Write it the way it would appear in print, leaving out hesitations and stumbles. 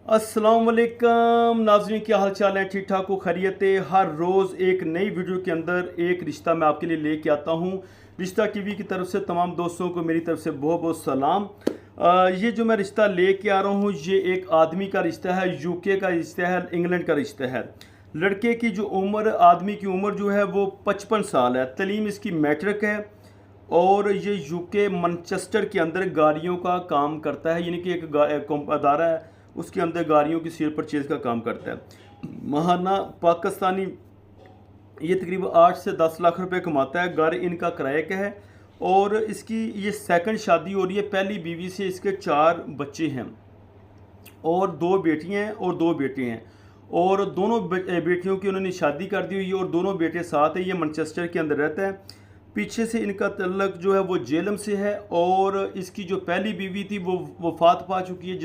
अस्सलाम वालेकुम नाज़रीन, क्या हाल चाल है? ठीक ठाक हो? खैरियत है? हर रोज़ एक नई वीडियो के अंदर एक रिश्ता मैं आपके लिए लेके आता हूँ। रिश्ता टीवी की तरफ से तमाम दोस्तों को मेरी तरफ से बहुत बहुत सलाम। ये जो मैं रिश्ता लेके आ रहा हूँ, ये एक आदमी का रिश्ता है, यूके का रिश्ता है, इंग्लैंड का रिश्ता है। लड़के की जो उम्र, आदमी की उम्र जो है वो 55 साल है। तलीम इसकी मैट्रिक है और ये यूके मैनचेस्टर के अंदर गाड़ियों का काम करता है, यानी कि एक अदारा है, उसके अंदर गाड़ियों की सेल परचेज़ का काम करता है। महाना पाकिस्तानी ये तकरीबन 8 से 10 लाख रुपए कमाता है। घर इनका किराए का है और इसकी ये सेकंड शादी हो रही है। पहली बीवी से इसके 4 बच्चे हैं और 2 बेटियां हैं और 2 बेटे हैं, और दोनों बेटियों की उन्होंने शादी कर दी हुई है और दोनों बेटे साथ हैं। ये मैनचेस्टर के अंदर रहता है। पीछे से इनका तल्लक जो है वो जेलम से है और इसकी जो पहली बीवी थी वो वफात पा चुकी है।